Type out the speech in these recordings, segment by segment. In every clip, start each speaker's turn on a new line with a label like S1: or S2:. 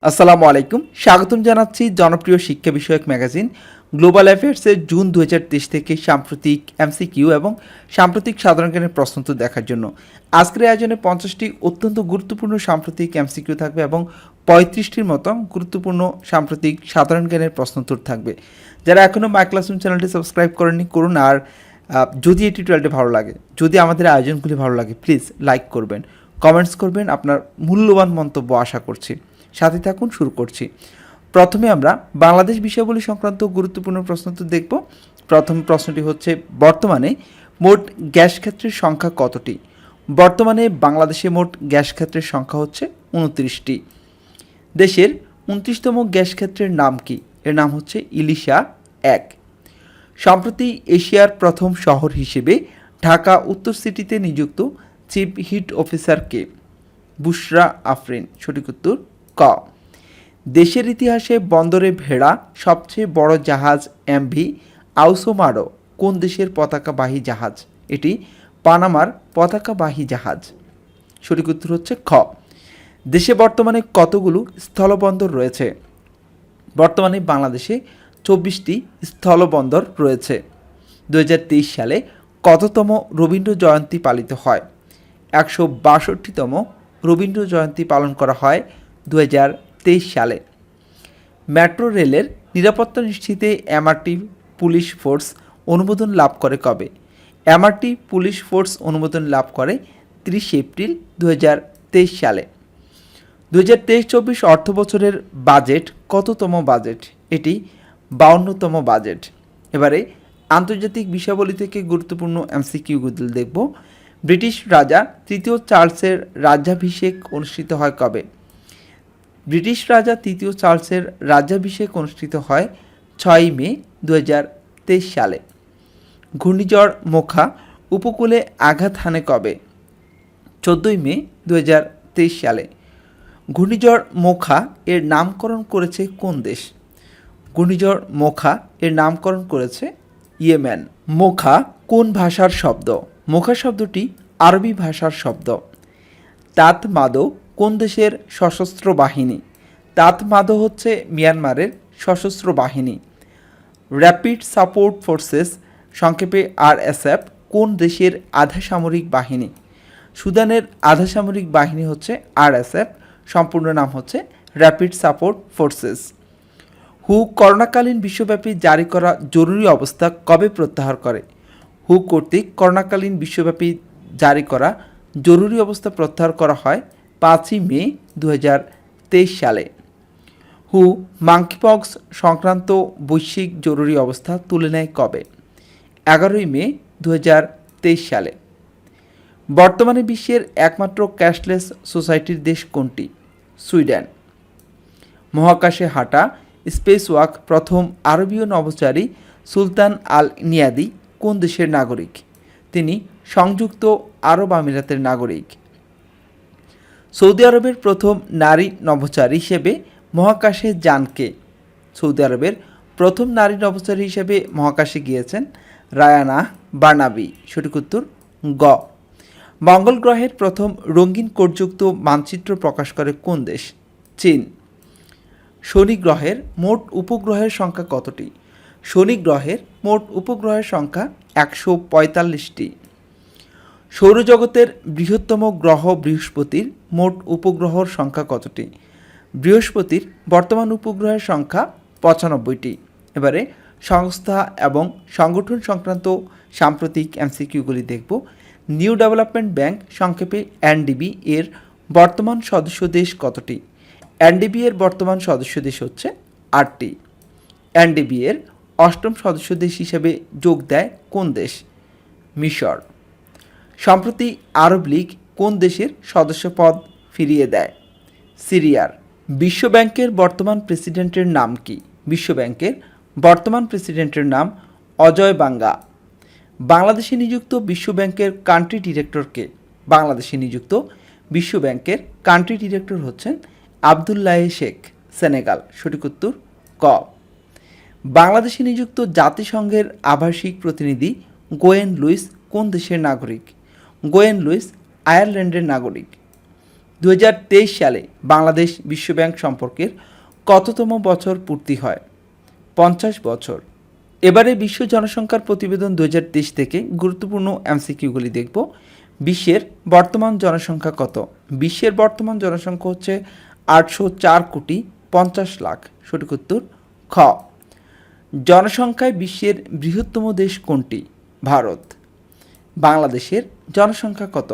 S1: আসসালামু আলাইকুম, স্বাগতম জানাচ্ছি জনপ্রিয় শিক্ষা বিষয়ক ম্যাগাজিন গ্লোবাল অ্যাফেয়ার্সের জুন 2023 থেকে সাম্প্রতিক এমসিকিউ এবং সাম্প্রতিক সাধারণ জ্ঞানের প্রশ্নোত্তর দেখার জন্য। আজকের আয়োজনে 50টি অত্যন্ত গুরুত্বপূর্ণ সাম্প্রতিক এমসিকিউ থাকবে এবং 35টির মতো গুরুত্বপূর্ণ সাম্প্রতিক সাধারণ জ্ঞানের প্রশ্নোত্তর থাকবে। যারা এখনও মাই ক্লাসরুম চ্যানেলটি সাবস্ক্রাইব করেননি করুন, আর যদি এই টিউটোরিয়ালটি ভালো লাগে, যদি আমাদের আয়োজনগুলি ভালো লাগে, প্লিজ লাইক করবেন, কমেন্টস করবেন, আপনার মূল্যবান মন্তব্য আশা করছি। সাথে থাকুন, শুরু করছি। প্রথমে আমরা বাংলাদেশ বিষয়াবলী সংক্রান্ত গুরুত্বপূর্ণ প্রশ্নোত্তর দেখব। প্রথম প্রশ্নটি হচ্ছে, বর্তমানে মোট গ্যাস ক্ষেত্রের সংখ্যা কতটি? বর্তমানে বাংলাদেশে মোট গ্যাস ক্ষেত্রের সংখ্যা হচ্ছে 29টি। দেশের 29তম গ্যাস ক্ষেত্রের নাম কি? এর নাম হচ্ছে ইলিশা 1। সম্প্রতি এশিয়ার প্রথম শহর হিসেবে ঢাকা উত্তর সিটিতে নিযুক্ত চিফ হিট অফিসার কে? বুশরা আফরিন। সঠিক উত্তর ক। দেশের ইতিহাসে বন্দরে ভেড়া সবচেয়ে বড় জাহাজ এমভি আউসোমারো কোন দেশের পতাকাবাহী জাহাজ? এটি পানামার পতাকাবাহী জাহাজ। সঠিক উত্তর হচ্ছে খ। দেশে বর্তমানে কতগুলো স্থলবন্দর রয়েছে? বর্তমানে বাংলাদেশে 24টি স্থলবন্দর রয়েছে। 2023 সালে কততম রবীন্দ্র জয়ন্তী পালিত হয়? 162তম রবীন্দ্র জয়ন্তী পালন করা হয় 2023 সালে। মেট্রো রেলের নিরাপত্তা নিশ্চিতে এমআরটি পুলিশ ফোর্স অনুমোদন লাভ করে কবে? এমআরটি পুলিশ ফোর্স অনুমোদন লাভ করে 30 এপ্রিল 2023 সালে। 2023-24 অর্থ বছরের বাজেট কততম বাজেট? এটি 52তম বাজেট। এবারে আন্তর্জাতিক বিষয়াবলী থেকে গুরুত্বপূর্ণ এমসিকিউগুলো দেখব। ব্রিটিশ রাজা তৃতীয় চার্লসের রাজ্যাভিষেক অনুষ্ঠিত হয় কবে? ব্রিটিশ রাজা তৃতীয় চার্লসের রাজ্যাভিষেক অনুষ্ঠিত হয় 6 মে 2023 সালে। ঘূর্ণিঝড় মোখা উপকূলে আঘাত হানে কবে? 14 মে 2023 সালে। ঘূর্ণিঝড় মোখা এর নামকরণ করেছে কোন দেশ? ঘূর্ণিঝড় মোখা এর নামকরণ করেছে ইয়েমেন। মোখা কোন ভাষার শব্দ? মোখা শব্দটি আরবি ভাষার শব্দ। তাতমাদো কোন দেশের সশস্ত্র বাহিনী? তাতমাদো হচ্ছে মিয়ানমারের সশস্ত্র বাহিনী। র্যাপিড সাপোর্ট ফোর্সেস সংক্ষেপে আরএসএফ কোন দেশের আধা সামরিক বাহিনী? সুদানের আধা সামরিক বাহিনী হচ্ছে আরএসএফ, সম্পূর্ণ নাম হচ্ছে র্যাপিড সাপোর্ট ফোর্সেস। হু করোনাকালীন বিশ্বব্যাপী জারি করা জরুরি অবস্থা কবে প্রত্যাহার করে? হু কর্তৃক করোনাকালীন বিশ্বব্যাপী জারি করা জরুরি অবস্থা প্রত্যাহার করা হয় 5 মে 2023 সালে। হু মাঙ্কিপক্স সংক্রান্ত বৈশ্বিক জরুরি অবস্থা তুলে নেয় কবে? 11 মে 2023 সালে। বর্তমানে বিশ্বের একমাত্র ক্যাশলেস সোসাইটির দেশ কোনটি? সুইডেন। মহাকাশে হাঁটা স্পেস ওয়াক প্রথম আরবীয় নভোচারী সুলতান আল নিয়াদি কোন দেশের নাগরিক? তিনি সংযুক্ত আরব আমিরাতের নাগরিক। সৌদি আরবের প্রথম নারী নভোচারী হিসেবে মহাকাশে যান কে? সৌদি আরবের প্রথম নারী নভোচারী হিসেবে মহাকাশে গিয়েছেন রায়ানা বার্নাবি। সঠিক উত্তর গ। মঙ্গল গ্রহের প্রথম রঙিন কোডযুক্ত মানচিত্র প্রকাশ করে কোন দেশ? চীন। শনি গ্রহের মোট উপগ্রহের সংখ্যা কতটি? শনি গ্রহের মোট উপগ্রহের সংখ্যা 145টি। সৌরজগতের বৃহত্তম গ্রহ বৃহস্পতির মোট উপগ্রহর সংখ্যা কতটি? বৃহস্পতির বর্তমান উপগ্রহের সংখ্যা 95টি। এবারে সংস্থা এবং সংগঠন সংক্রান্ত সাম্প্রতিক এমসিকিউগুলি দেখব। নিউ ডেভেলপমেন্ট ব্যাংক সংক্ষেপে এনডিবি এর বর্তমান সদস্য দেশ কতটি? এনডিবি এর বর্তমান সদস্য দেশ হচ্ছে 8টি। এনডিবি এর 8ম সদস্য দেশ হিসেবে যোগ দেয় কোন দেশ? মিশর। সম্প্রতি আরব লীগ কোন দেশের সদস্যপদ ফিরিয়ে দেয়? সিরিয়ার। বিশ্বব্যাংকের বর্তমান প্রেসিডেন্টের নাম কি? বিশ্বব্যাংকের বর্তমান প্রেসিডেন্টের নাম অজয় বাঙ্গা। বাংলাদেশে নিযুক্ত বিশ্বব্যাংকের কান্ট্রি ডিরেক্টর কে? বাংলাদেশে নিযুক্ত বিশ্বব্যাংকের কান্ট্রি ডিরেক্টর হচ্ছেন আবদুল্লাহ শেখ, সেনেগাল। সঠিক উত্তর ক। বাংলাদেশে নিযুক্ত জাতিসংঘের আবাসিক প্রতিনিধি গোয়েন লুইস কোন দেশের নাগরিক? গোয়েন লুইস আয়ারল্যান্ডের নাগরিক। 2023 সালে বাংলাদেশ বিশ্বব্যাংক সম্পর্কের কততম বছর পূর্তি হয়? 50 বছর। এবারে বিশ্ব জনসংখ্যার প্রতিবেদন 2023 থেকে গুরুত্বপূর্ণ এমসিকিউগুলি দেখব। বিশ্বের বর্তমান জনসংখ্যা কত? বিশ্বের বর্তমান জনসংখ্যা হচ্ছে 804,50,00,000। সঠিক উত্তর খ। জনসংখ্যায় বিশ্বের বৃহত্তম দেশ কোনটি? ভারত। বাংলাদেশের জনসংখ্যা কত?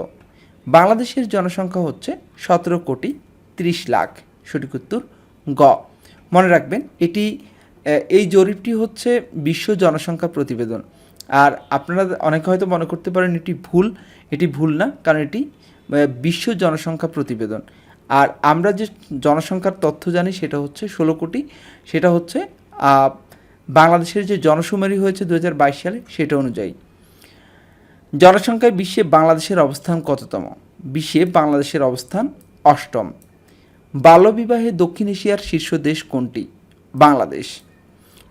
S1: বাংলাদেশের জনসংখ্যা হচ্ছে 17,30,00,000। সঠিক উত্তর গ। মনে রাখবেন এই জরিপটি হচ্ছে বিশ্ব জনসংখ্যা প্রতিবেদন। আর আপনারা অনেকে হয়তো মনে করতে পারেন এটি ভুল না, কারণ এটি বিশ্ব জনসংখ্যা প্রতিবেদন। আর আমরা যে জনসংখ্যার তথ্য জানি সেটা হচ্ছে 16 কোটি। সেটা হচ্ছে বাংলাদেশের যে জনশুমারি হয়েছে 2022 সালে সেটা অনুযায়ী। জনসংখ্যায় বিশ্বে বাংলাদেশের অবস্থান কততম? বিশ্বে বাংলাদেশের অবস্থান 8ম। বাল্যবিবাহে দক্ষিণ এশিয়ার শীর্ষ দেশ কোনটি? বাংলাদেশ।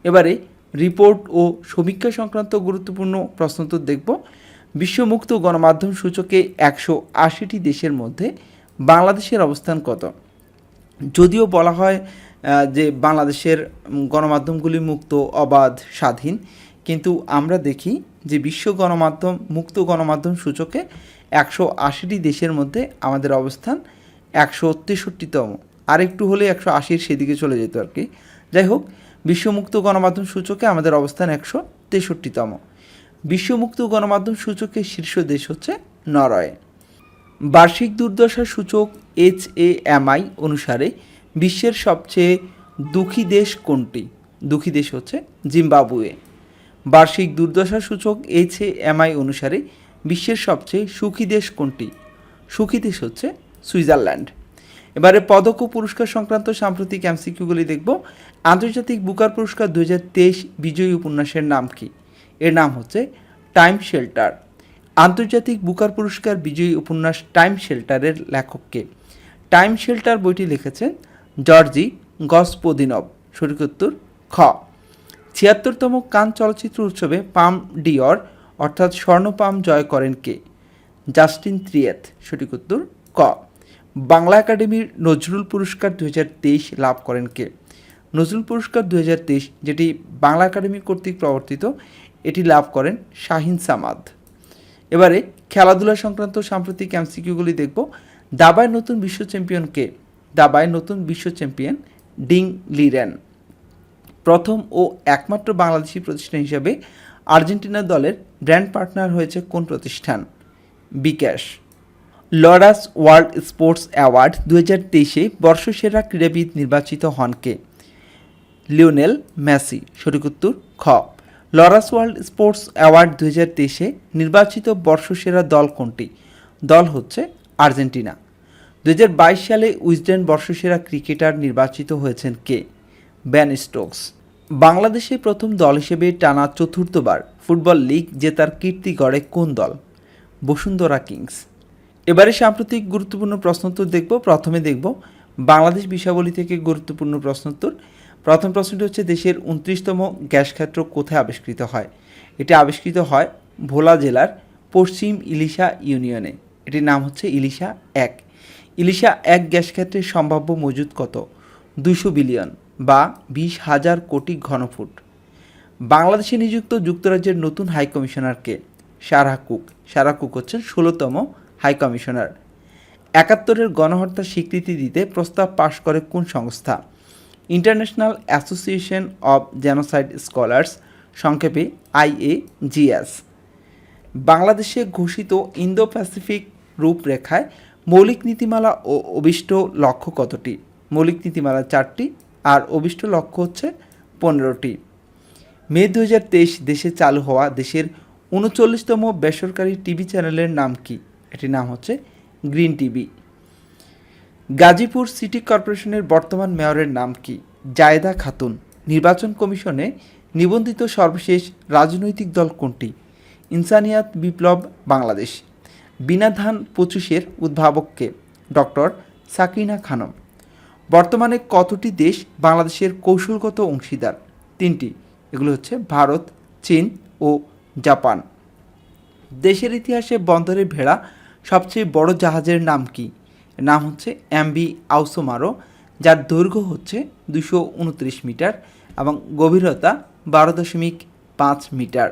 S1: এবারে রিপোর্ট ও সমীক্ষা সংক্রান্ত গুরুত্বপূর্ণ প্রশ্নোত্তর দেখব। বিশ্ব মুক্ত গণমাধ্যম সূচকে 180টি দেশের মধ্যে বাংলাদেশের অবস্থান কত? যদিও বলা হয় যে বাংলাদেশের গণমাধ্যমগুলি মুক্ত, অবাধ, স্বাধীন, কিন্তু আমরা দেখি যে বিশ্ব মুক্ত গণমাধ্যম সূচকে 180টি দেশের মধ্যে আমাদের অবস্থান 163তম। আর একটু হলে 180-র সেদিকে চলে যেত আর কি। যাই হোক, বিশ্বমুক্ত গণমাধ্যম সূচকে আমাদের অবস্থান 163তম। বিশ্বমুক্ত গণমাধ্যম সূচকের শীর্ষ দেশ হচ্ছে নরওয়ে। বার্ষিক দুর্দশা সূচক HAMI অনুসারে বিশ্বের সবচেয়ে দুঃখী দেশ কোনটি? দুঃখী দেশ হচ্ছে জিম্বাবুয়ে। বার্ষিক দুর্দশা সূচক HAMI অনুসারে বিশ্বের সবচেয়ে সুখী দেশ কোনটি? সুখী দেশ হচ্ছে সুইজারল্যান্ড। এবারে পদক ও পুরস্কার সংক্রান্ত সাম্প্রতিক এমসিকিউগুলি দেখব। আন্তর্জাতিক বুকার পুরস্কার 2023 বিজয়ী উপন্যাসের নাম কি? এর নাম হচ্ছে টাইম শেল্টার। আন্তর্জাতিক বুকার পুরস্কার বিজয়ী উপন্যাস টাইম শেল্টারের লেখককে? টাইম শেল্টার বইটি লিখেছেন জর্জি গসপোদিনভ। সঠিক উত্তর খ। 76তম কান চলচ্চিত্র উৎসবে পাম ডিওর অর্থাৎ স্বর্ণ পাম জয় করেন কে? জাস্টিন ত্রিয়েত। সঠিক উত্তর ক। বাংলা একাডেমির নজরুল পুরস্কার 2023 লাভ করেন কে? নজরুল পুরস্কার 2023, যেটি বাংলা একাডেমি কর্তৃক প্রবর্তিত, এটি লাভ করেন শাহিন সামাদ। এবারে খেলাধুলা সংক্রান্ত সাম্প্রতিক এমসিকিউগুলি দেখব। দাবায় নতুন বিশ্ব চ্যাম্পিয়ন কে? দাবায় নতুন বিশ্ব চ্যাম্পিয়ন ডিং লিরেন। প্রথম ও একমাত্র বাংলাদেশি প্রতিষ্ঠান হিসাবে আর্জেন্টিনা দলের ব্র্যান্ড পার্টনার হয়েছে কোন প্রতিষ্ঠান? বিকাশ। লরাস ওয়ার্ল্ড স্পোর্টস অ্যাওয়ার্ড 2023-এ বর্ষসেরা ক্রীড়াবিদ নির্বাচিত হন কে? Lionel Messi. সঠিক উত্তর খ। লরাস ওয়ার্ল্ড স্পোর্টস অ্যাওয়ার্ড 2023-এ নির্বাচিত বর্ষসেরা দল কোনটি? দল হচ্ছে আর্জেন্টিনা। 2022 সালে উইজডেন বর্ষসেরা ক্রিকেটার নির্বাচিত হয়েছেন কে? Ben Stokes. বাংলাদেশে প্রথম দল হিসেবে টানা চতুর্থবার ফুটবল লিগ জেতার কীর্তি গড়ে কোন দল? বসুন্ধরা কিংস। এবারে সাম্প্রতিক গুরুত্বপূর্ণ প্রশ্নোত্তর দেখব। প্রথমে দেখব বাংলাদেশ বিষয়াবলী থেকে গুরুত্বপূর্ণ প্রশ্নোত্তর। প্রথম প্রশ্নটি হচ্ছে দেশের 29তম গ্যাস ক্ষেত্র কোথায় আবিষ্কৃত হয়? এটি আবিষ্কৃত হয় ভোলা জেলার পশ্চিম ইলিশা ইউনিয়নে। এটির নাম হচ্ছে ইলিশা 1। ইলিশা 1 গ্যাস ক্ষেত্রের সম্ভাব্য মজুদ কত? 200 বিলিয়ন বা 20,000 কোটি ঘনফুট। বাংলাদেশে নিযুক্ত যুক্তরাজ্যের নতুন হাই কমিশনার কে? Sarah Cook. সারাহ কুক হচ্ছেন 16তম হাই কমিশনার। 71-এর গণহত্যার স্বীকৃতি দিতে প্রস্তাব পাশ করে কোন সংস্থা? International association of genocide scholars, সংক্ষেপে IAGS। বাংলাদেশে ঘোষিত ইন্দো প্যাসিফিক রূপরেখায় মৌলিক নীতিমালা ও অভিষ্ট লক্ষ্য কতটি? মৌলিক নীতিমালা 4টি আর অভিষ্ট লক্ষ্য হচ্ছে 15টি। মে 2023 দেশে চালু হওয়া দেশের 39তম বেসরকারি টিভি চ্যানেলের নাম কি? এটির নাম হচ্ছে গ্রিন টিভি। গাজীপুর সিটি কর্পোরেশনের বর্তমান মেয়রের নাম কি? জায়েদা খাতুন। নির্বাচন কমিশনে নিবন্ধিত সর্বশেষ রাজনৈতিক দল কোনটি? ইনসানিয়াত বিপ্লব বাংলাদেশ। বিনা ধান 25-এর উদ্ভাবককে? ডক্টর সাকিনা খানম। বর্তমানে কতটি দেশ বাংলাদেশের কৌশলগত অংশীদার? 3টি। এগুলো হচ্ছে ভারত, চীন ও জাপান। দেশের ইতিহাসে বন্দরে ভেড়া সবচেয়ে বড় জাহাজের নাম কি? এর নাম হচ্ছে এমবি আউসোমারো, যার দৈর্ঘ্য হচ্ছে 229 মিটার এবং গভীরতা 12.5 মিটার।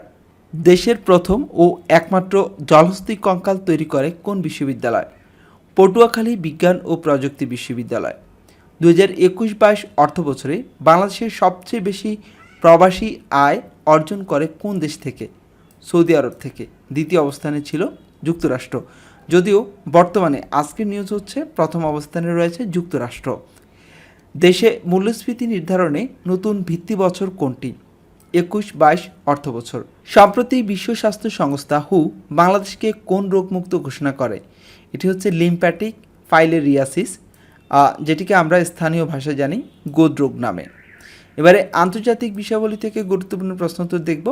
S1: দেশের প্রথম ও একমাত্র জলহস্তী কঙ্কাল তৈরি করে কোন বিশ্ববিদ্যালয়? পটুয়াখালী বিজ্ঞান ও প্রযুক্তি বিশ্ববিদ্যালয়। 2021-22 অর্থবছরে বাংলাদেশের সবচেয়ে বেশি প্রবাসী আয় অর্জন করে কোন দেশ থেকে? সৌদি আরব থেকে। দ্বিতীয় অবস্থানে ছিল যুক্তরাষ্ট্র, যদিও বর্তমানে আজকের নিউজ হচ্ছে প্রথম অবস্থানে রয়েছে যুক্তরাষ্ট্র। দেশে মূল্যস্ফীতি নির্ধারণে নতুন ভিত্তি বছর কোনটি? 21-22 অর্থবছর। সম্প্রতি বিশ্ব স্বাস্থ্য সংস্থা হু বাংলাদেশকে কোন রোগমুক্ত ঘোষণা করে? এটি হচ্ছে লিম্ফ্যাটিক ফাইলেরিয়াসিস, যেটিকে আমরা স্থানীয় ভাষায় জানি গোদ রোগ নামে। এবারে আন্তর্জাতিক বিষয়াবলী থেকে গুরুত্বপূর্ণ প্রশ্ন উত্তর দেখব।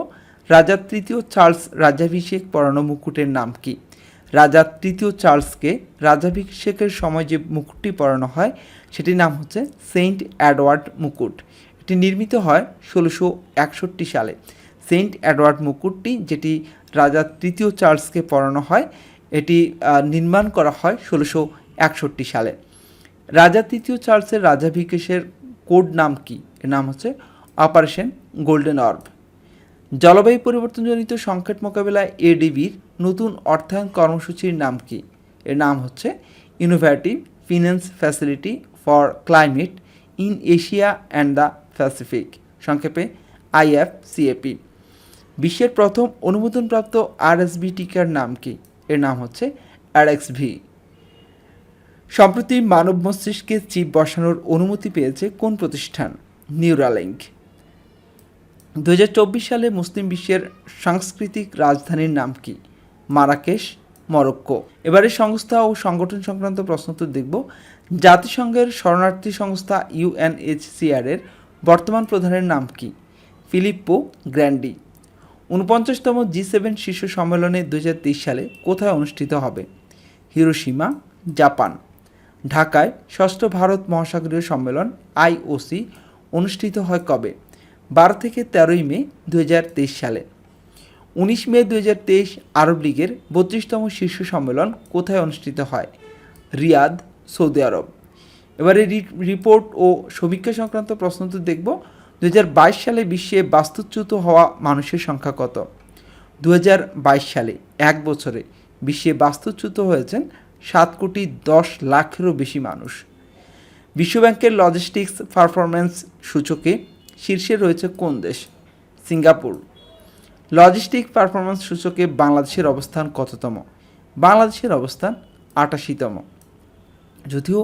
S1: রাজা তৃতীয় চার্লস রাজ্যাভিষেক পরানো মুকুটের নাম কি? রাজা তৃতীয় চার্লসকে রাজ্যাভিষেকের সময় যে মুকুটটি পরানো হয় সেটির নাম হচ্ছে সেন্ট এডওয়ার্ড মুকুট। এটি নির্মিত হয় 1661 সালে। সেন্ট এডওয়ার্ড মুকুটটি, যেটি রাজা তৃতীয় চার্লসকে পরানো হয়, এটি নির্মাণ করা হয় 1661 সালে। রাজা তৃতীয় চার্লসের রাজ্যাভিষেকের কোড নাম কি? এর নাম হচ্ছে অপারেশন গোল্ডেন অর্ব। জলবায়ু পরিবর্তনজনিত সংকট মোকাবেলায় এডিবির নতুন অর্থায়ন কর্মসূচির নাম কি? এর নাম হচ্ছে innovative finance facility for climate in Asia and the Pacific, সংক্ষেপে IFCAP। বিশ্বের প্রথম অনুমোদনপ্রাপ্ত RSV টিকার নাম কি? এর নাম হচ্ছে RXV। সম্প্রতি মানব মস্তিষ্কে চিপ বসানোর অনুমতি পেয়েছে কোন প্রতিষ্ঠান? নিউরালিঙ্ক। 2024 সালে মুসলিম বিশ্বের সাংস্কৃতিক রাজধানীর নাম কি? Marrakesh, Morocco. এবারে সংস্থা ও সংগঠন সংক্রান্ত প্রশ্ন উত্তর দেখব। জাতিসংঘের শরণার্থী সংস্থা UNHCR এর বর্তমান প্রধানের নাম কি? Filippo Grande. 49তম G7 শীর্ষ সম্মেলনে 2023 সালে কোথায় অনুষ্ঠিত হবে? Hiroshima, Japan. ঢাকায় ষষ্ঠ ভারত মহাসাগরীয় সম্মেলন IOC অনুষ্ঠিত হয় কবে? 12 থেকে 13 মে 2023 সালে। 19 মে 2023 আরব লীগের 32তম শীর্ষ সম্মেলন কোথায় অনুষ্ঠিত হয়? রিয়াদ, সৌদি আরব। এবারে রিপোর্ট ও সমীক্ষা সংক্রান্ত প্রশ্ন তো দেখব। 2022 সালে বিশ্বে বাস্তুচ্যুত হওয়া মানুষের সংখ্যা কত? 2022 সালে এক বছরে বিশ্বে বাস্তুচ্যুত হয়েছেন 7,10,00,000-এরও বেশি মানুষ। বিশ্বব্যাংকের লজিস্টিক্স পারফরম্যান্স সূচকে শীর্ষে রয়েছে কোন দেশ? সিঙ্গাপুর। লজিস্টিক পারফরম্যান্স সূচকে বাংলাদেশের অবস্থান কততম? বাংলাদেশের অবস্থান 88তম। যদিও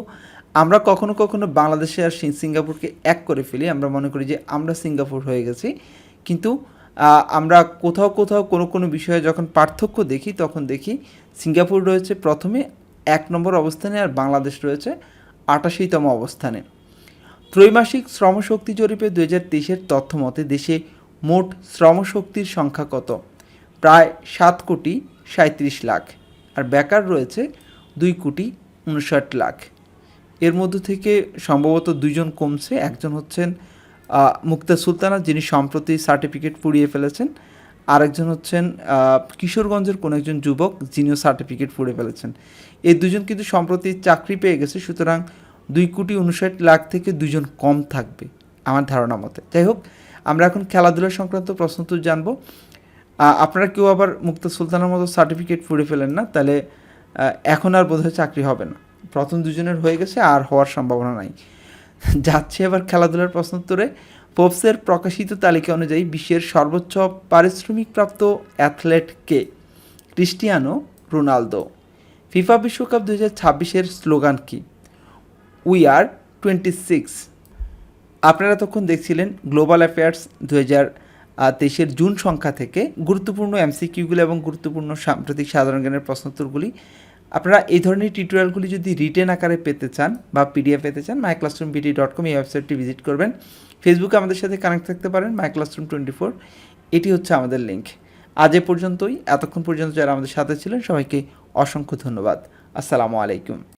S1: আমরা কখনো কখনো বাংলাদেশে আর সিঙ্গাপুরকে এক করে ফেলি, আমরা মনে করি যে আমরা সিঙ্গাপুর হয়ে গেছি, কিন্তু আমরা কোথাও কোথাও কোনো বিষয়ে যখন পার্থক্য দেখি তখন দেখি সিঙ্গাপুর রয়েছে প্রথমে 1 নম্বর অবস্থানে আর বাংলাদেশ রয়েছে 88তম অবস্থানে। ত্রৈমাসিক শ্রমশক্তি জরিপে 2023-এর তথ্য মতে দেশে মোট শ্রমশক্তির সংখ্যা কত? প্রায় 7,37,00,000। আর বেকার রয়েছে 2,59,00,000। এর মধ্য থেকে সম্ভবত 2 জন কমছে। একজন হচ্ছেন মুক্তা সুলতানা, যিনি সম্প্রতি সার্টিফিকেট পুড়িয়ে ফেলেছেন। আরেকজন হচ্ছেন কিশোরগঞ্জের কোনো একজন যুবক, যিনিও সার্টিফিকেট পুড়িয়ে ফেলেছেন। এই 2 জন কিন্তু সম্প্রতি চাকরি পেয়ে গেছে, সুতরাং 2,59,00,000 থেকে 2 জন কম থাকবে আমার ধারণা মতে। যাই হোক, আমরা এখন খেলাধুলা সংক্রান্ত প্রশ্ন তো জানবো। আপনারা কেউ আবার মুক্তা সুলতানের মতো সার্টিফিকেট পুড়ে ফেলেন না, তাহলে এখন আর বোধহয় চাকরি হবে না। প্রথম 2 জনের হয়ে গেছে, আর হওয়ার সম্ভাবনা নাই। যাচ্ছে এবার খেলাধুলার প্রশ্ন উত্তরে। ফোর্বসের প্রকাশিত তালিকা অনুযায়ী বিশ্বের সর্বোচ্চ পারিশ্রমিকপ্রাপ্ত অ্যাথলেট কে? Cristiano Ronaldo. ফিফা বিশ্বকাপ 2026-এর স্লোগান কি? We are 26। আপনারা তখন দেখছিলেন গ্লোবাল অ্যাফেয়ার্স 2023-এর জুন সংখ্যা থেকে গুরুত্বপূর্ণ MCQগুলি এবং গুরুত্বপূর্ণ সাম্প্রতিক সাধারণ জ্ঞানের প্রশ্নোত্তরগুলি। আপনারা এই ধরনের টিউটোরিয়ালগুলি যদি রিটেন আকারে পেতে চান বা PDF পেতে চান, myclassroombt.com এই ওয়েবসাইটটি ভিজিট করবেন। ফেসবুকে আমাদের সাথে কানেক্ট থাকতে পারেন, myclassroom24, এটি হচ্ছে আমাদের লিঙ্ক। আজ এ পর্যন্তই। এতক্ষণ পর্যন্ত যারা আমাদের সাথে ছিলেন সবাইকে অসংখ্য ধন্যবাদ। আসসালামু আলাইকুম।